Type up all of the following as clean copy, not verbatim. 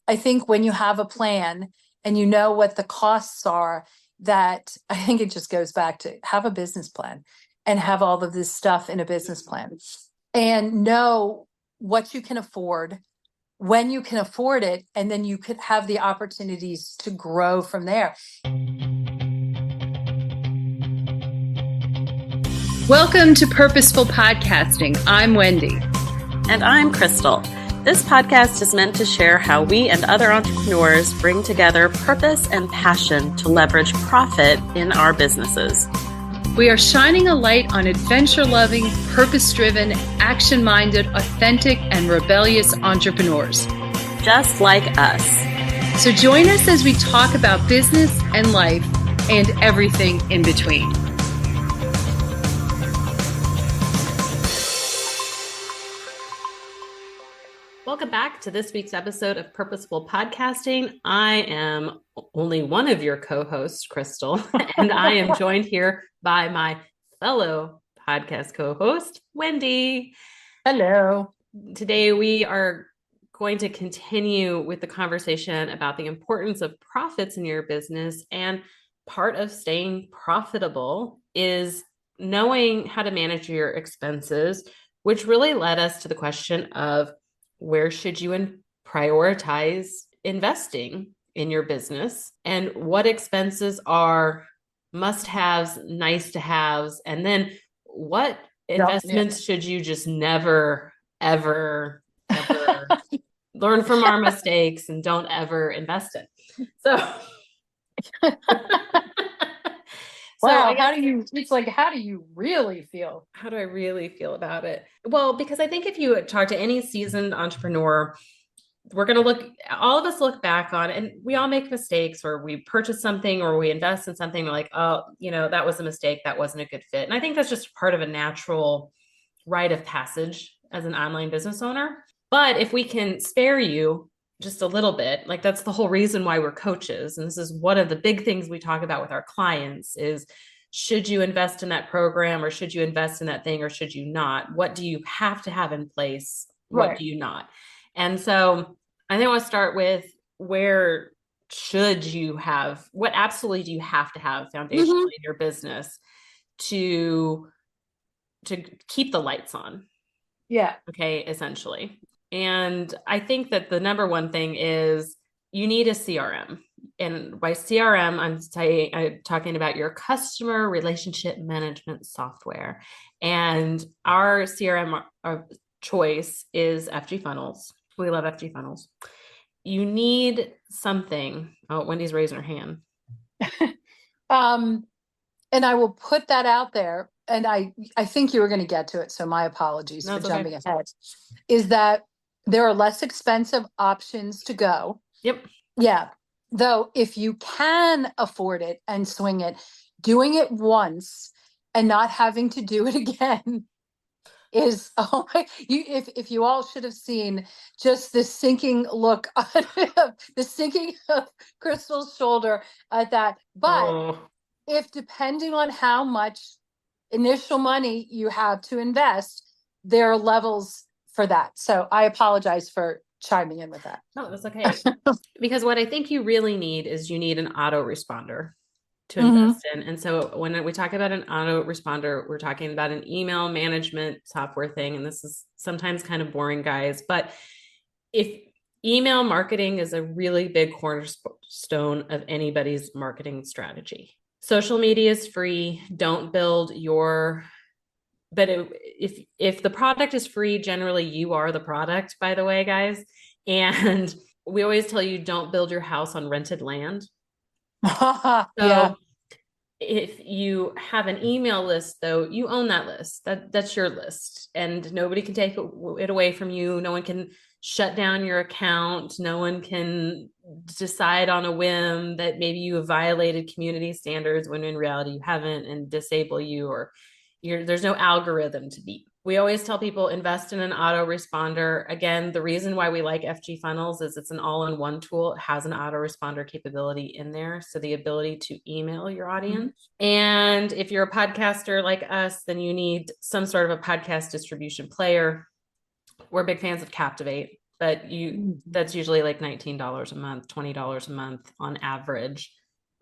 I think when you have a plan and you know what the costs are, that I think it just goes back to have a business plan and have all of this stuff in a business plan and know what you can afford, when you can afford it, and then you could have the opportunities to grow from there. Welcome to Purposeful Podcasting. I'm Wendy. And I'm Crystal. This podcast is meant to share how we and other entrepreneurs bring together purpose and passion to leverage profit in our businesses. We are shining a light on adventure-loving, purpose-driven, action-minded, authentic, and rebellious entrepreneurs. Just like us. So join us as we talk about business and life and everything in between. Welcome back to this week's episode of Purposeful Podcasting. I am only one of your co-hosts, Crystal, and I am joined here by my fellow podcast co-host, Wendy. Hello. Today we are going to continue with the conversation about the importance of profits in your business, and part of staying profitable is knowing how to manage your expenses, which really led us to the question of where should you prioritize investing in your business, and what expenses are must-haves, nice-to-haves, and then what investments should you just never, ever learn from our mistakes and don't ever invest in. So, wow, how do you really feel? How do I really feel about it? Well, because I think if you talk to any seasoned entrepreneur, all of us look back on, and we all make mistakes, or we purchase something or we invest in something, we're like, oh, that was a mistake. That wasn't a good fit. And I think that's just part of a natural rite of passage as an online business owner. But if we can spare you just a little bit, like that's the whole reason why we're coaches. And this is one of the big things we talk about with our clients is, should you invest in that program, or should you invest in that thing, or should you not? What do you have to have in place? What Right. do you not? And so I think I want to start with what absolutely do you have to have foundationally in your business to keep the lights on? Yeah. Okay, essentially. And I think that the number one thing is you need a CRM. And by CRM, I'm talking about your customer relationship management software. And our CRM choice is FG Funnels. We love FG Funnels. You need something. Oh, Wendy's raising her hand. And I will put that out there. And I think you were going to get to it. So my apologies for jumping ahead. Is that there are less expensive options to go. Yep. Yeah. Though, if you can afford it and swing it, doing it once and not having to do it again is, if you all should have seen just the sinking look on the sinking of Crystal's shoulder at that. But if depending on how much initial money you have to invest, there are levels for that. So I apologize for chiming in with that. No, that's okay. Because what I think you really need is you need an autoresponder to invest in. And so when we talk about an autoresponder, we're talking about an email management software thing. And this is sometimes kind of boring, guys, but if email marketing is a really big cornerstone of anybody's marketing strategy. Social media is free. Don't build but if the product is free, generally you are the product, by the way, guys. And we always tell you, don't build your house on rented land. Yeah. If you have an email list, though, you own that list. That's your list, and nobody can take it away from you. No one can shut down your account. No one can decide on a whim that maybe you have violated community standards when in reality you haven't, and disable you, or there's no algorithm to beat. We always tell people invest in an autoresponder. Again, the reason why we like FG Funnels is it's an all-in-one tool. It has an autoresponder capability in there. So the ability to email your audience. And if you're a podcaster like us, then you need some sort of a podcast distribution player. We're big fans of Captivate. but Mhm. that's usually like $19 a month, $20 a month on average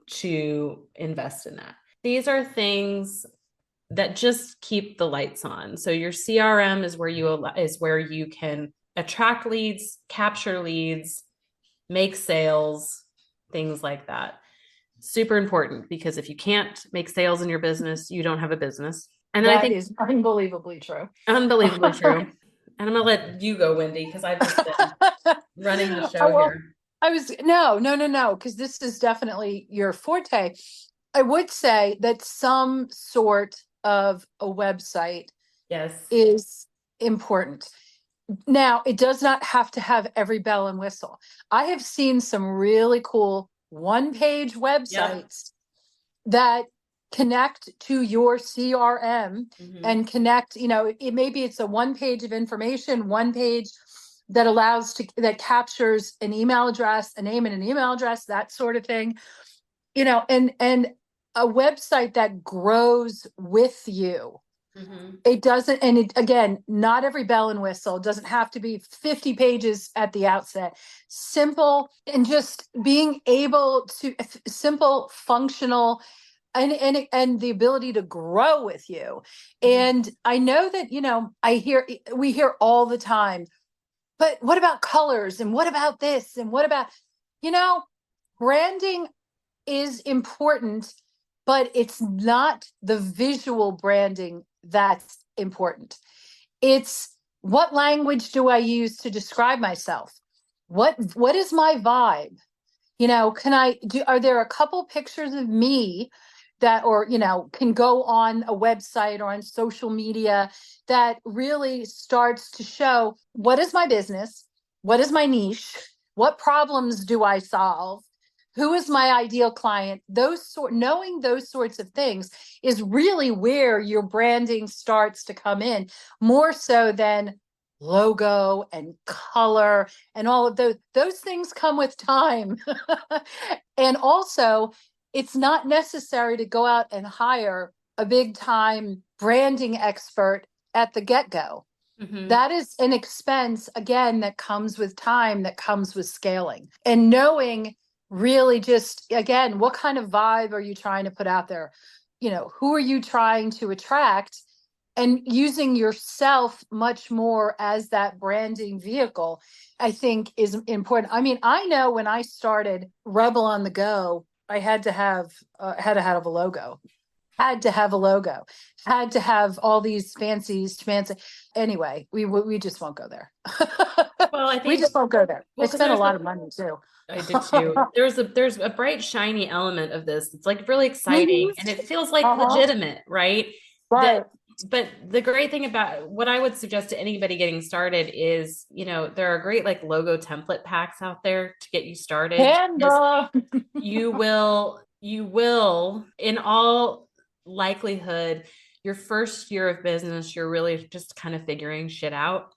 to invest in that. These are things that just keep the lights on. So your CRM is where you can attract leads, capture leads, make sales, things like that. Super important, because if you can't make sales in your business, you don't have a business. And then I That think is unbelievably true. unbelievably true. And I'm gonna let you go, Wendy, because I've just been running the show Well, here. I was no, because this is definitely your forte. I would say that some sort of a website Yes. is important. Now, it does not have to have every bell and whistle. I have seen some really cool one-page Yep. websites that connect to your CRM Mm-hmm. and connect, it maybe it's a one page of information, one page that that captures an email address, a name and an email address, that sort of thing, and a website that grows with you. Mm-hmm. It doesn't, and it, again, not every bell and whistle. It doesn't have to be 50 pages at the outset. Simple, and just being able to, simple, functional, and the ability to grow with you. Mm-hmm. And I know that, we hear all the time, but what about colors, and what about this, and what about, you know branding is important, but it's not the visual branding that's important. It's, what language do I use to describe myself? What is my vibe? Can I do, are there a couple pictures of me that, or, can go on a website or on social media that really starts to show, what is my business? What is my niche? What problems do I solve? Who is my ideal client? Knowing those sorts of things is really where your branding starts to come in, more so than logo and color and all of those things come with time. And also, it's not necessary to go out and hire a big time branding expert at the get-go. Mm-hmm. That is an expense, again, that comes with time, that comes with scaling. And knowing really, just, again, what kind of vibe are you trying to put out there? Who are you trying to attract? And using yourself much more as that branding vehicle, I think, is important. I mean, I know when I started Rebel on the Go, I had to have a logo, had to have a logo, had to have all these fancy. Anyway, we just won't go there. Well, I We think, just won't go there. I well, because spent a lot of money too. I did too. There's a bright, shiny element of this. It's like really exciting Mhm. and it feels like Uh-huh. legitimate, right? That, Right. but the great thing about what I would suggest to anybody getting started is, there are great like logo template packs out there to get you started. Because Canva. you will, in all likelihood, your first year of business, you're really just kind of figuring shit out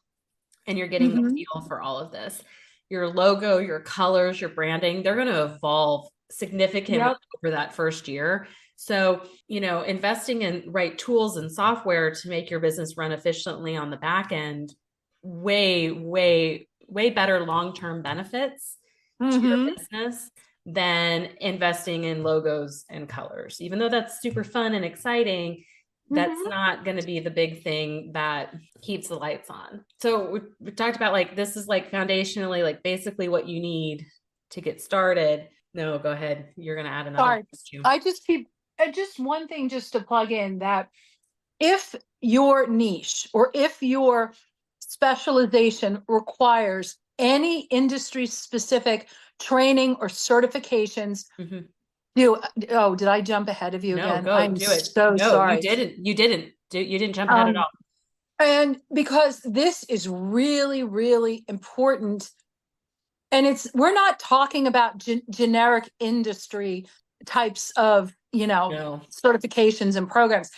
and you're getting the Mhm. feel for all of this. Your logo, your colors, your branding, they're going to evolve significantly Yep. over that first year. So, investing in right tools and software to make your business run efficiently on the back end, way, way, way better long-term benefits to your Mhm. business than investing in logos and colors. Even though that's super fun and exciting, that's Mhm. not going to be the big thing that keeps the lights on. So we talked about like this is like foundationally like basically what you need to get started. No, go ahead. You're going to add another Sorry. one. I just keep just one thing just to plug in, that if your niche or if your specialization requires any industry specific training or certifications, Mm-hmm. do oh, did I jump ahead of you No, again? go I'm do it. so No, you sorry. didn't. You didn't jump ahead at Um, all. and because this is really, really important, and we're not talking about generic industry types of, No. certifications and programs.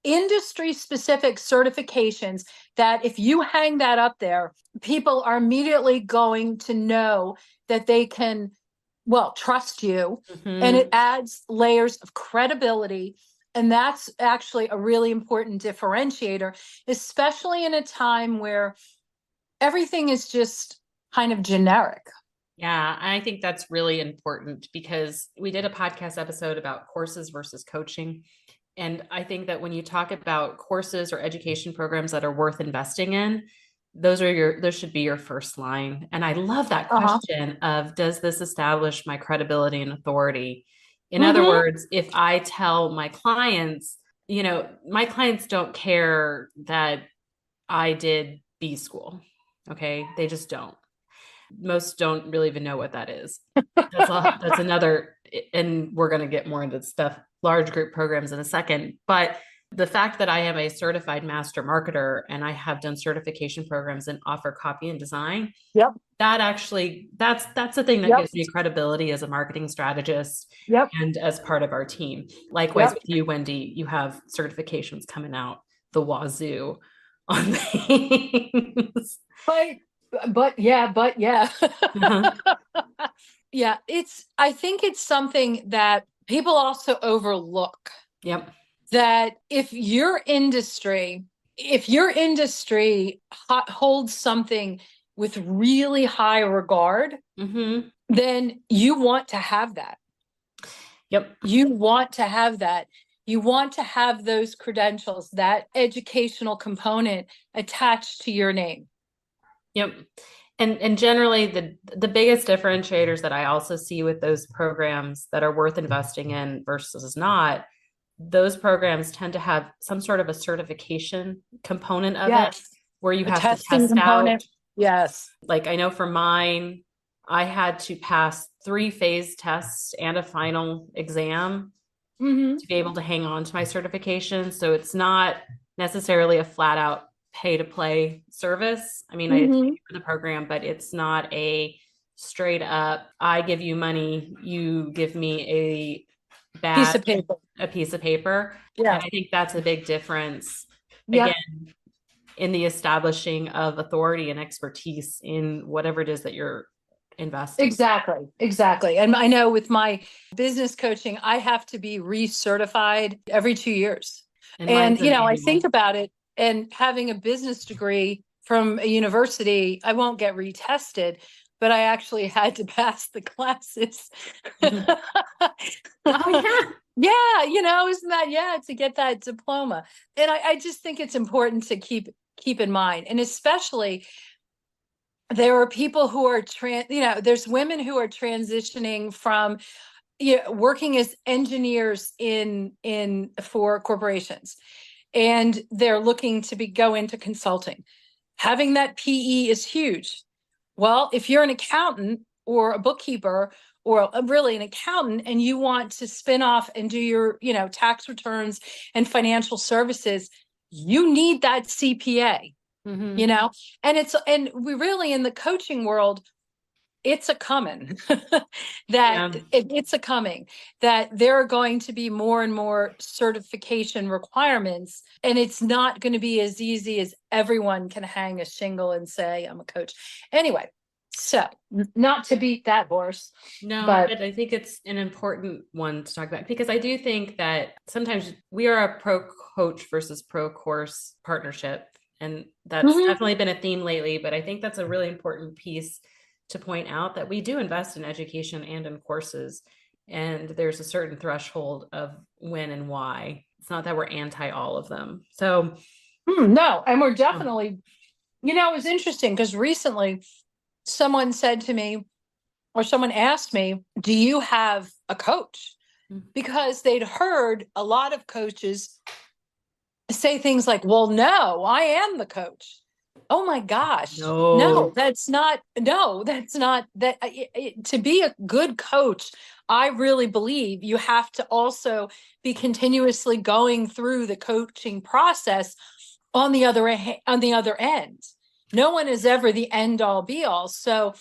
Industry specific certifications that if you hang that up there, people are immediately going to know that they can, well, trust you. And Mm-hmm. it adds layers of credibility. And that's actually a really important differentiator, especially in a time where everything is just kind of generic. Yeah, I think that's really important because we did a podcast episode about courses versus coaching. And I think that when you talk about courses or education programs that are worth investing in, those should be your first line. And I love that Uh-huh. question of, does this establish my credibility and authority? In other Mm-hmm. words, if I tell my clients, my clients don't care that I did B school. Okay. They just don't. Most don't really even know what that is. That's another, and we're going to get more into stuff, large group programs in a second. But the fact that I am a certified master marketer and I have done certification programs and offer copy and design, Yep. that's the thing that Yep. gives me credibility as a marketing strategist Yep. and as part of our team. Likewise Yep. with you, Wendy, you have certifications coming out the wazoo on things. But but yeah. Uh-huh. Yeah, I think it's something that people also overlook, Yep. that if your industry holds something with really high regard, Mm-hmm. then you want to have that. Yep. You want to have that. You want to have those credentials, that educational component attached to your name. Yep. And generally the biggest differentiators that I also see with those programs that are worth investing in versus not, those programs tend to have some sort of a certification component of it Yes. where you A have to testing test out. component. Yes. Like I know for mine, I had to pass 3 phase tests and a final exam Mm-hmm. to be able to hang on to my certification. So it's not necessarily a flat out pay to play service. I mean, I pay Mm-hmm. for the program, but it's not a straight up, I give you money, you give me a Piece badge, of paper. a piece of paper. Yeah. And I think that's a big difference, again, Yep. in the establishing of authority and expertise in whatever it is that you're investing. Exactly. Exactly. And I know with my business coaching, I have to be recertified every 2 years. And And, mine's an I think annual. about it, and having a business degree from a university, I won't get retested, but I actually had to pass the classes. Mhm. Oh yeah. Yeah, isn't that, yeah, to get that diploma. And I just think it's important to keep in mind. And especially there are people who are there's women who are transitioning from working as engineers in for corporations, and they're looking to go into consulting. Having that PE is huge. Well, if you're an accountant or a bookkeeper or really an accountant, and you want to spin off and do your tax returns and financial services, you need that CPA. Mm-hmm. And we really, in the coaching world, it's a coming Yeah. it's a coming that there are going to be more and more certification requirements, and it's not going to be as easy as everyone can hang a shingle and say I'm a coach anyway. So, not to beat that horse, No, but but I think it's an important one to talk about because I do think that sometimes we are a pro coach versus pro course partnership. And that's Mhm. definitely been a theme lately. But I think that's a really important piece to point out that we do invest in education and in courses. And there's a certain threshold of when and why. It's not that we're anti all of them. So, No, and we're oh, definitely, it was interesting because recently someone said to me, or someone asked me, do you have a coach? Because they'd heard a lot of coaches say things like, well, no, I am the coach. Oh my gosh. no. No, that's not, that. To be a good coach, I really believe you have to also be continuously going through the coaching process on the other end. No one is ever the end all be all. So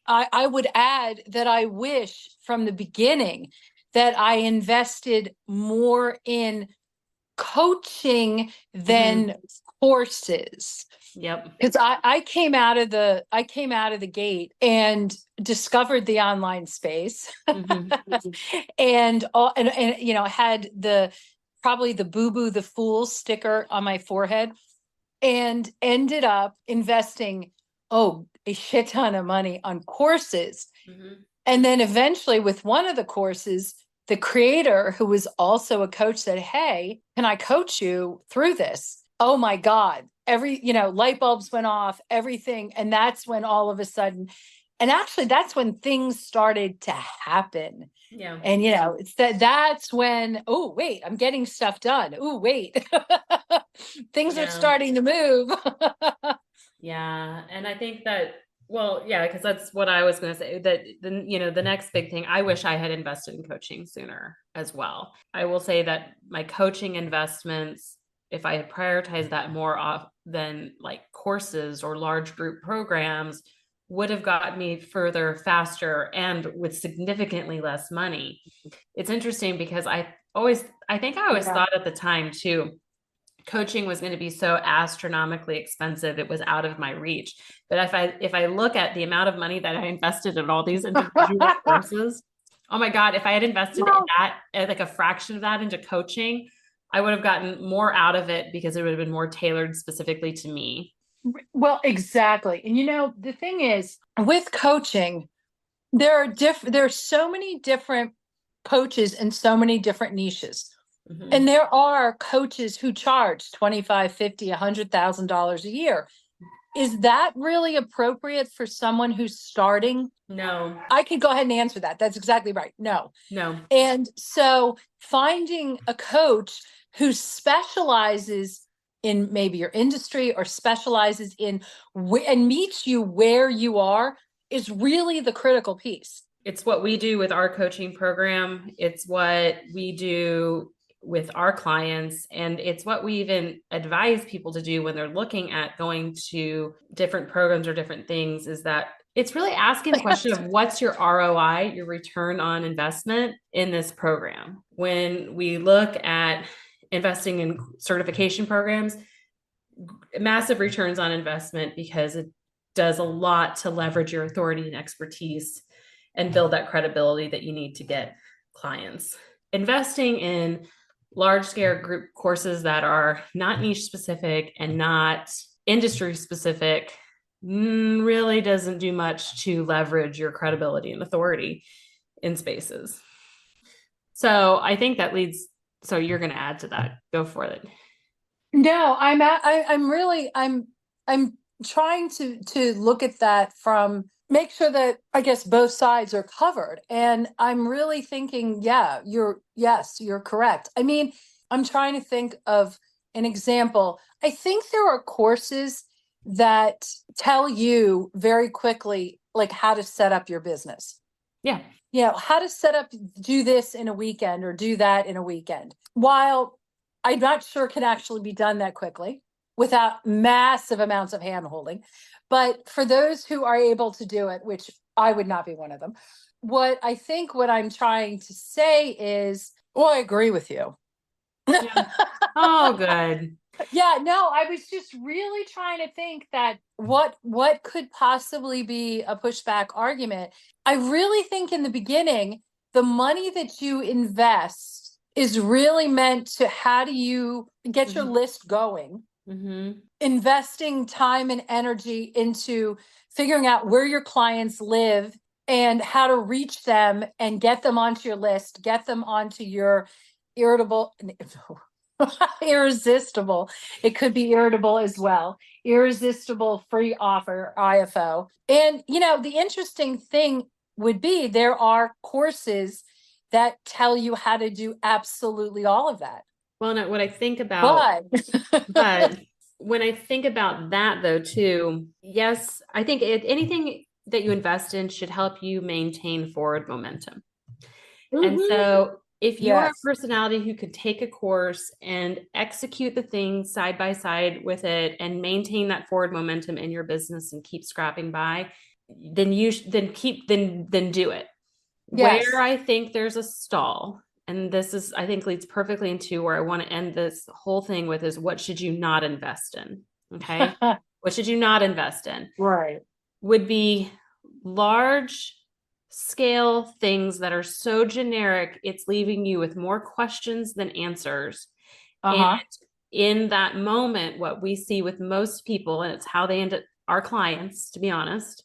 I would add that I wish from the beginning that I invested more in coaching Mm-hmm. than courses, Yep. because I came out of the gate and discovered the online space. Mm-hmm. And I had the probably the boo boo the fool sticker on my forehead, and ended up investing oh, a shit ton of money on courses. Mm-hmm. And then eventually with one of the courses, the creator, who was also a coach, said, hey, can I coach you through this? Oh my God. Light bulbs went off, everything. And that's when all of a sudden, and actually that's when things started to happen. Yeah. And it's that's when, oh wait, I'm getting stuff done. Oh wait. Things are Yeah. starting to move. Yeah. And I think that, well, yeah, because that's what I was going to say, that the next big thing, I wish I had invested in coaching sooner as well. I will say that my coaching investments, if I had prioritized that more off than like courses or large group programs, would have got me further faster and with significantly less money. It's interesting because I think I always Yeah. thought at the time too, coaching was going to be so astronomically expensive, it was out of my reach. But if I look at the amount of money that I invested in all these individual courses, oh my God, if I had invested in Well, that, like a fraction of that into coaching, I would have gotten more out of it because it would have been more tailored specifically to me. well, exactly. And the thing is, with coaching, there are so many different coaches and so many different niches. Mm-hmm. And there are coaches who charge 25, 50, $100,000 a year. Is that really appropriate for someone who's starting? No, I could go ahead and answer that. That's exactly right. No. no. And so finding a coach who specializes in maybe your industry or specializes in and meets you where you are is really the critical piece. It's what we do with our coaching program. It's what we do with our clients. And it's what we even advise people to do when they're looking at going to different programs or different things, is that it's really asking the question of what's your ROI, your return on investment in this program. When we look at investing in certification programs, massive returns on investment because it does a lot to leverage your authority and expertise and build that credibility that you need to get clients. Investing in large scale group courses that are not niche specific and not industry specific really doesn't do much to leverage your credibility and authority in spaces. So I think that leads, so you're going to add to that. Go for it. No, I'm trying to look at that from make sure that I guess both sides are covered. And I'm really thinking, yeah, you're correct. I mean, I'm trying to think of an example. I think there are courses that tell you very quickly like how to set up your business. Yeah. How to set up, do this in a weekend or do that in a weekend. While I'm not sure can actually be done that quickly without massive amounts of hand holding. But for those who are able to do it, which I would not be one of them, what I'm trying to say is, well, I agree with you. Yeah. Oh, good. Yeah, no, I was just really trying to think that what could possibly be a pushback argument. I really think in the beginning, the money that you invest is really meant to how do you get your Mm-hmm. list going, Mm-hmm. investing time and energy into figuring out where your clients live and how to reach them and get them onto your list, get them onto your irritable irresistible. It could be irritable as well. Irresistible free offer, IFO. And the interesting thing would be there are courses that tell you how to do absolutely all of that. Well, no, what I think about, But but when I think about that though, too, yes, I think anything that you invest in should help you maintain forward momentum. And Mhm. so if you are a Yes. personality who could take a course and execute the things side by side with it and maintain that forward momentum in your business and keep scrapping by, then then do it. Where Yes. I think there's a stall, and this is, I think, leads perfectly into where I want to end this whole thing with, is what should you not invest in? Okay. What should you not invest in? Right. Would be large scale things that are so generic, it's leaving you with more questions than answers. And Uh-huh. in that moment, what we see with most people, and it's how they end up our clients, to be honest,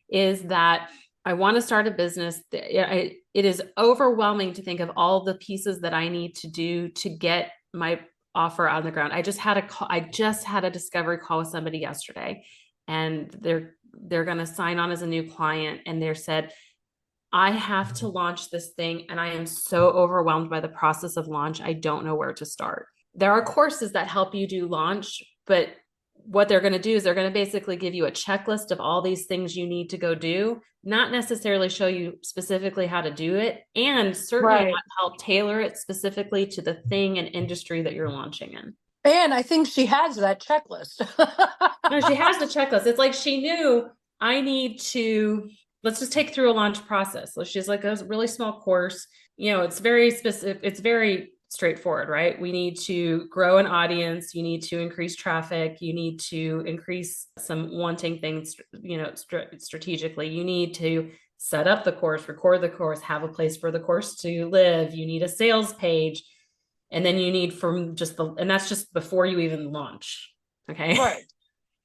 is that I want to start a business. It is overwhelming to think of all the pieces that I need to do to get my offer on the ground. I just had a discovery call with somebody yesterday, and they're going to sign on as a new client, and they said, I have to launch this thing, and I am so overwhelmed by the process of launch. I don't know where to start. There are courses that help you do launch, but what they're going to do is they're going to basically give you a checklist of all these things you need to go do, not necessarily show you specifically how to do it, and certainly Right. not help tailor it specifically to the thing and industry that you're launching in. And I think she has that checklist. No, she has the checklist. It's like she knew I need to, let's just take through a launch process. So she's like, a really small course. It's very specific. It's very straightforward, right? We need to grow an audience. You need to increase traffic. You need to increase some wanting things, strategically. You need to set up the course, record the course, have a place for the course to live. You need a sales page. And then you need and that's just before you even launch. Okay. Right.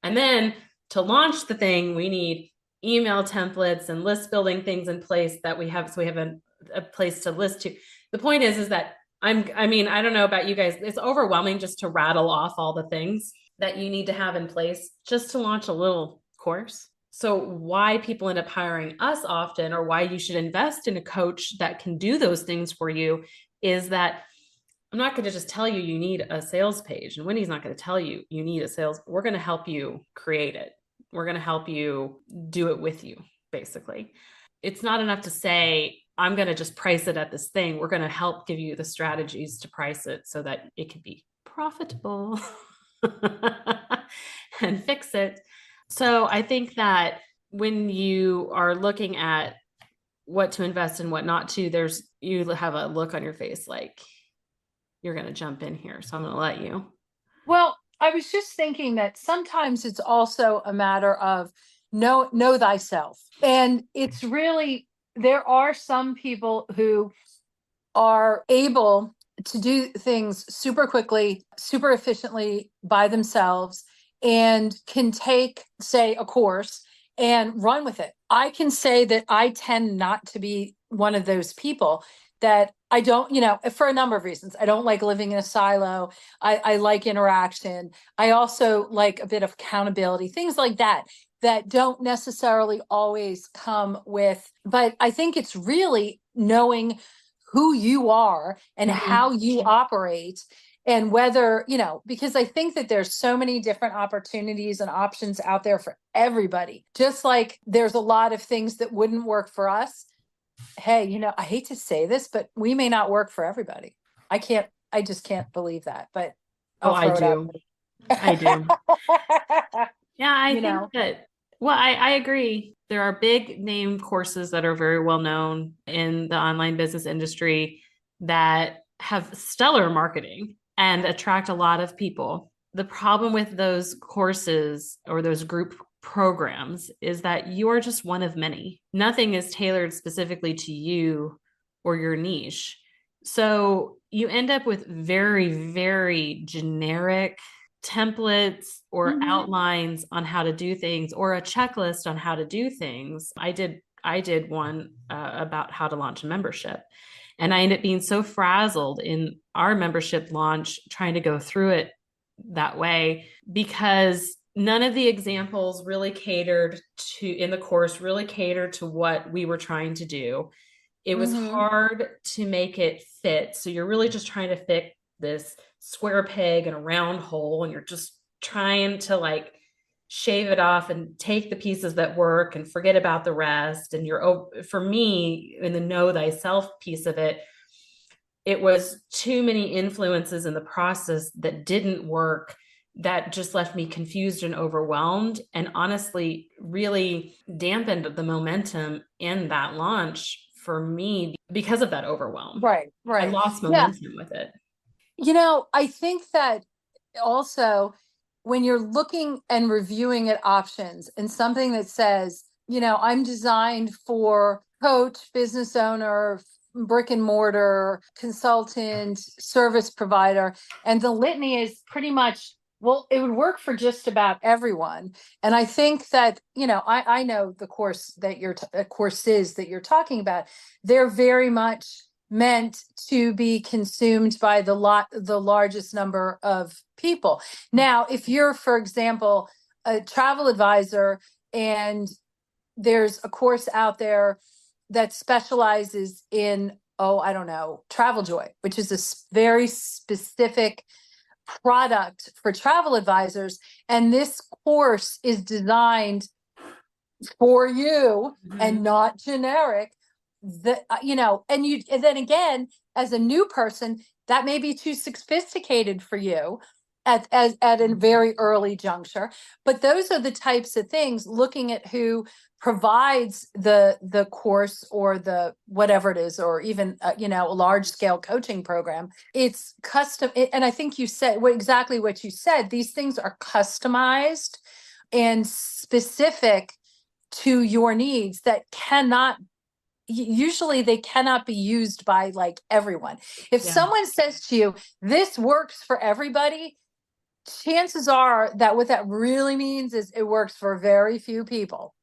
And then to launch the thing, we need email templates and list building things in place that we have. So we have a place to list to. The point is that I don't know about you guys. It's overwhelming just to rattle off all the things that you need to have in place just to launch a little course. So why people end up hiring us often, or why you should invest in a coach that can do those things for you, is that I'm not going to just tell you you need a sales page, and Wendy's not going to tell you you need a sales. We're going to help you create it. We're going to help you do it with you, basically. It's not enough to say, I'm going to just price it at this thing. We're going to help give you the strategies to price it so that it can be profitable and fix it. So I think that when you are looking at what to invest in, what not to, you have a look on your face like, you're going to jump in here. So I'm going to let you. Well, I was just thinking that sometimes it's also a matter of know thyself. And it's really, there are some people who are able to do things super quickly, super efficiently by themselves, and can take, say, a course and run with it. I can say that I tend not to be one of those people, that I don't, for a number of reasons. I don't like living in a silo. I like interaction. I also like a bit of accountability, things like that don't necessarily always come with, but I think it's really knowing who you are and how you operate, and whether, because I think that there's so many different opportunities and options out there for everybody. Just like there's a lot of things that wouldn't work for us. Hey, I hate to say this, but we may not work for everybody. I just can't believe that, but I'll throw it out. I do. Yeah, I You think know, that, well, I agree. There are big name courses that are very well known in the online business industry that have stellar marketing and attract a lot of people. The problem with those courses or those group programs is that you are just one of many. Nothing is tailored specifically to you or your niche. So you end up with very, very generic templates or outlines on how to do things, or a checklist on how to do things. I did one about how to launch a membership, and I ended up being so frazzled in our membership launch trying to go through it that way, because none of the examples really catered to, in the course, really catered to what we were trying to do. It was hard to make it fit. So you're really just trying to fit this square peg in a round hole, and you're just trying to shave it off and take the pieces that work and forget about the rest. And for me, in the know thyself piece of it, it was too many influences in the process that didn't work, that just left me confused and overwhelmed, and honestly really dampened the momentum in that launch for me because of that overwhelm. right. I lost Yeah. momentum with it. I think that also when you're looking and reviewing at options and something that says, I'm designed for coach, business owner, brick and mortar, consultant, service provider, and the litany is pretty much Well, it would work for just about everyone. And I think that, I know the courses that you're talking about, they're very much meant to be consumed by the largest number of people. Now, if you're, for example, a travel advisor and there's a course out there that specializes in, oh, I don't know, Travel Joy, which is a very specific product for travel advisors. And this course is designed for you and not generic. And then again, as a new person, that may be too sophisticated for you at a very early juncture. But those are the types of things, looking at who provides the course or the whatever it is, or even a large scale coaching program. It's custom, and I think you said exactly what you said. These things are customized and specific to your needs that usually they cannot be used by like everyone. If someone says to you, this works for everybody, chances are that what that really means is it works for very few people.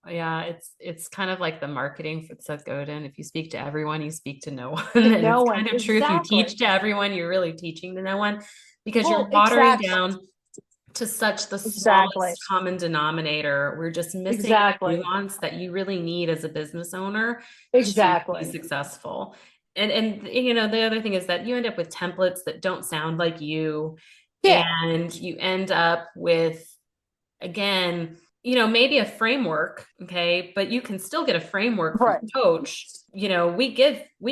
Yeah, it's kind of like the marketing for Seth Godin. If you speak to everyone, you speak to no one. To And no it's one. kind of true. If you Exactly. teach to everyone, you're really teaching to no one, because Well, you're watering exactly. down to such the Exactly. smallest common denominator. We're just missing the Exactly. nuance that you really need as a business owner to be Exactly. successful. And the other thing is that you end up with templates that don't sound like you, Yeah. and you end up with, again, maybe a framework, okay, but you can still get a framework from Right. a coach. We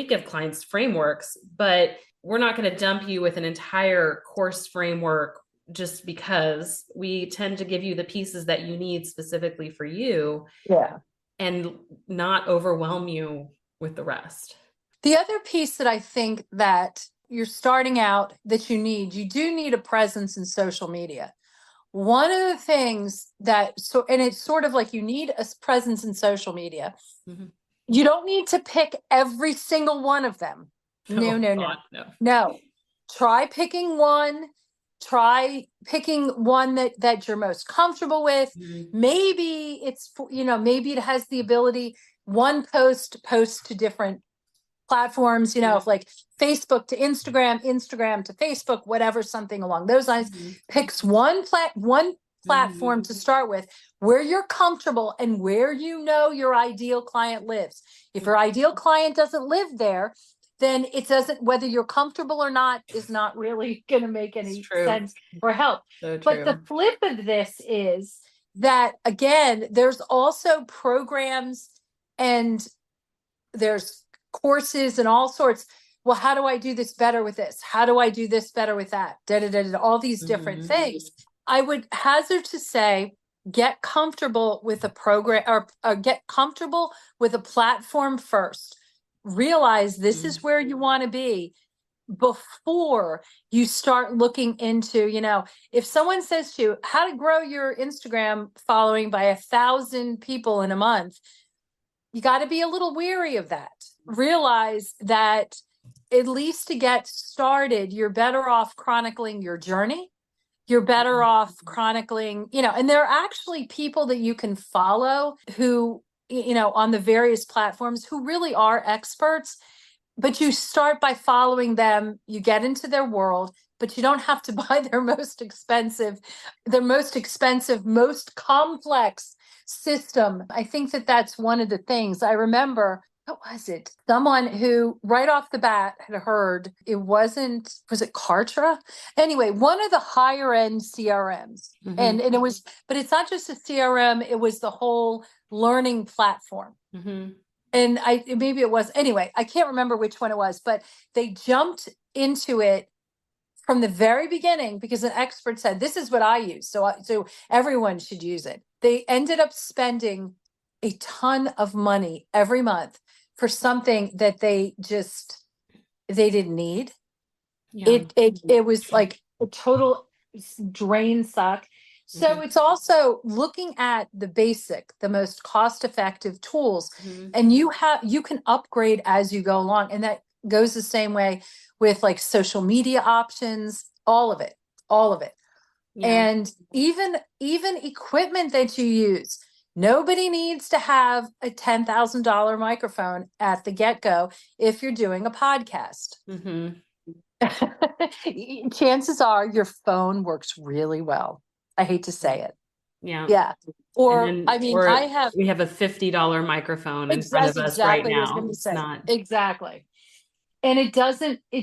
give clients frameworks, but we're not going to dump you with an entire course framework, just because we tend to give you the pieces that you need specifically for you Yeah. and not overwhelm you with the rest. The other piece that I think that you're starting out that you do need a presence in social media. One of the things and it's sort of like you need a presence in social media. Mm-hmm. You don't need to pick every single one of them. No, Oh no, no, God, no. no. Try picking one. Try picking one that you're most comfortable with. Mm-hmm. Maybe maybe it has the ability, one post to different platforms, Yeah. like Facebook to Instagram, Instagram to Facebook, whatever, something along those lines. Mm-hmm. Picks one Mm-hmm. platform to start with, where you're comfortable and where your ideal client lives. If your ideal client doesn't live there, then it doesn't, whether you're comfortable or not, is not really going to make It's any true. sense or help. So But the true. flip of this is that, again, there's also programs and there's courses and all sorts. Well, how do I do this better with this? How do I do this better with that? All these different things. I would hazard to say, get comfortable with a program, or get comfortable with a platform first. Realize this is where you want to be before you start looking into, if someone says to you, how to grow your Instagram following by 1,000 people in a month, you got to be a little weary of that. Realize that, at least to get started, you're better off chronicling your journey. You're better off chronicling, and there are actually people that you can follow who, on the various platforms, who really are experts. But you start by following them, you get into their world, but you don't have to buy their most expensive, most complex system. I think that that's one of the things. I remember, what was it? Someone who right off the bat had heard, was it Kartra? Anyway, one of the higher end CRMs. Mm-hmm. And but it's not just a CRM, it was the whole learning platform. Mm-hmm. And maybe it was, anyway, I can't remember which one it was, but they jumped into it from the very beginning because an expert said, this is what I use. So everyone should use it. They ended up spending a ton of money every month for something that they didn't need. Yeah. It was like a total drain suck. So it's also looking at the most cost effective tools, Mm-hmm. and you can upgrade as you go along. And that goes the same way with like social media options, all of it, all of it. Yeah. And even equipment that you use. Nobody needs to have a $10,000 microphone at the get-go if you're doing a podcast. Mm-hmm. Chances are your phone works really well. I hate to say it. Yeah. Yeah. And Or, then I mean, I have, we have a $50 microphone in front that's of us right exactly what I was going now. to It's say. not. Exactly. And it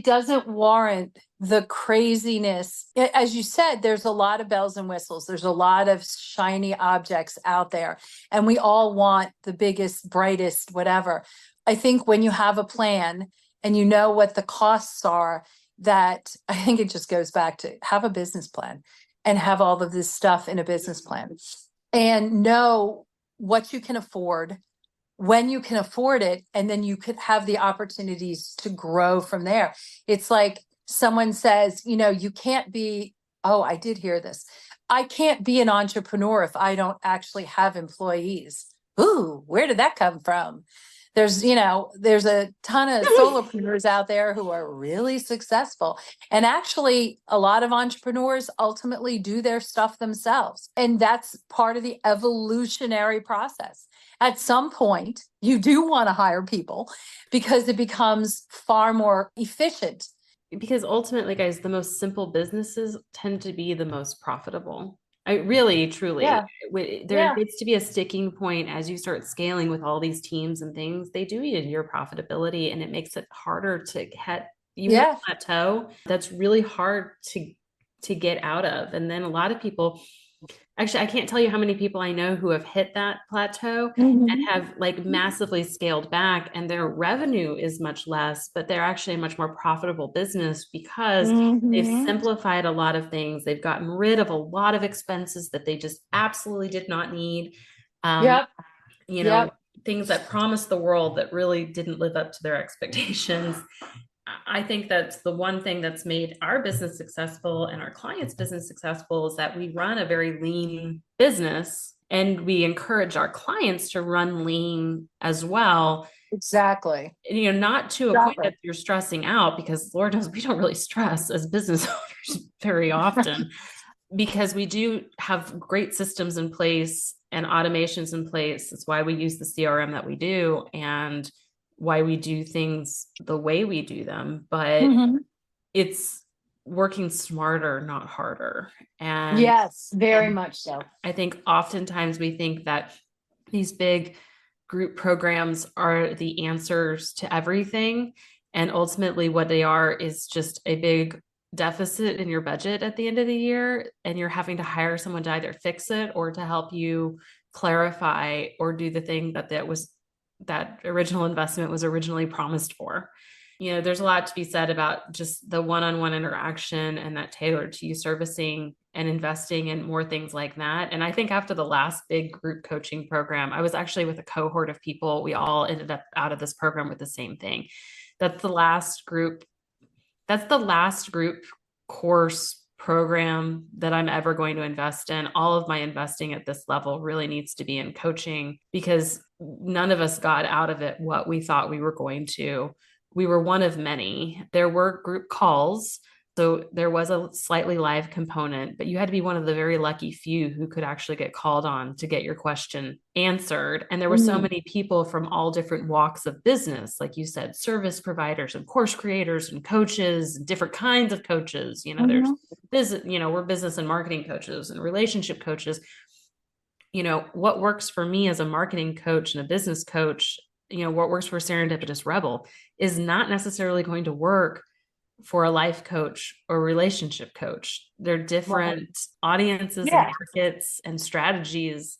doesn't warrant the craziness. As you said, there's a lot of bells and whistles. There's a lot of shiny objects out there, and we all want the biggest, brightest, whatever. I think when you have a plan and you know what the costs are, that I think it just goes back to have a business plan and have all of this stuff in a business plan and know what you can afford, when you can afford it, and then you could have the opportunities to grow from there. It's like someone says, you can't be, oh, I did hear this. I can't be an entrepreneur if I don't actually have employees. Ooh, where did that come from? There's a ton of solopreneurs out there who are really successful. And actually, a lot of entrepreneurs ultimately do their stuff themselves. And that's part of the evolutionary process. At some point, you do want to hire people because it becomes far more efficient. Because ultimately, guys, the most simple businesses tend to be the most profitable. I really, truly, Yeah. there Yeah. needs to be a sticking point as you start scaling with all these teams and things. They do eat into your profitability, and it makes it harder to get. You hit Yeah. a plateau that's really hard to get out of. And then a lot of people, actually, I can't tell you how many people I know who have hit that plateau and Mhm. have like massively scaled back, and their revenue is much less, but they're actually a much more profitable business because they've Mhm. simplified a lot of things. They've gotten rid of a lot of expenses that they just absolutely did not need. Um, Yep. you know, Yep. things that promised the world that really didn't live up to their expectations. I think that's the one thing that's made our business successful and our clients' business successful is that we run a very lean business and we encourage our clients to run lean as well. Exactly. Not to a point Exactly. that you're stressing out, because Lord knows we don't really stress as business owners very often, because we do have great systems in place and automations in place. That's why we use the CRM that we do and why we do things the way we do them. But Mhm. it's working smarter, not harder. And Yes, very and much so. I think oftentimes we think that these big group programs are the answers to everything. And ultimately, what they are is just a big deficit in your budget at the end of the year. And you're having to hire someone to either fix it or to help you clarify or do the thing that original investment was originally promised for. There's a lot to be said about just the one-on-one interaction and that tailored to you servicing and investing in more things like that. And I think after the last big group coaching program, I was actually with a cohort of people. We all ended up out of this program with the same thing. That's the last group. That's the last group course program that I'm ever going to invest in. All of my investing at this level really needs to be in coaching because none of us got out of it what we thought we were going to. We were one of many. There were group calls. So there was a slightly live component, but you had to be one of the very lucky few who could actually get called on to get your question answered. And there were so Mhm. many people from all different walks of business, like you said, service providers and course creators and coaches, and different kinds of coaches. There's Mhm. business, we're business and marketing coaches and relationship coaches. What works for me as a marketing coach and a business coach, what works for Serendipitous Rebel is not necessarily going to work for a life coach or relationship coach. They're Right. different audiences and Yeah. markets and strategies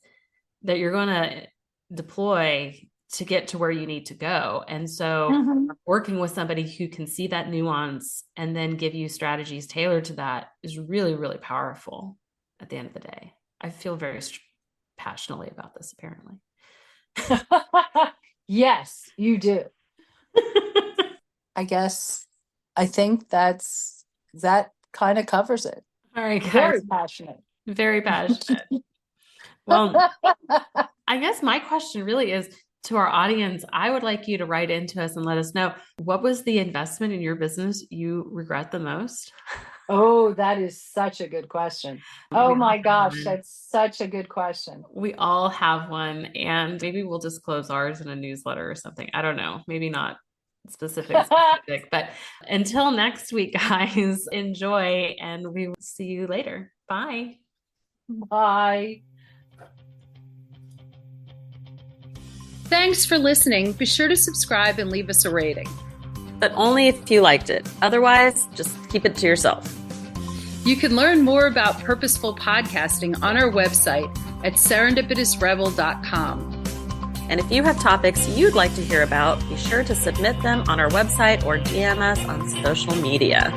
that you're going to deploy to get to where you need to go. And so Mhm. working with somebody who can see that nuance and then give you strategies tailored to that is really, really powerful at the end of the day. I feel very passionately about this, apparently. Yes, you do. I guess I think that kind of covers it. All right, Very guys, passionate. very passionate. Well, I guess my question really is to our audience. I would like you to write into us and let us know what was the investment in your business you regret the most? Oh, that is such a good question. We Oh all my have gosh, one. that's such a good question. We all have one, and maybe we'll disclose ours in a newsletter or something. I don't know. Maybe not specific, but until next week, guys, enjoy, and we will see you later. Bye. Bye. Thanks for listening. Be sure to subscribe and leave us a rating. But only if you liked it. Otherwise, just keep it to yourself. You can learn more about purposeful podcasting on our website at serendipitousrebel.com. And if you have topics you'd like to hear about, be sure to submit them on our website or DM us on social media.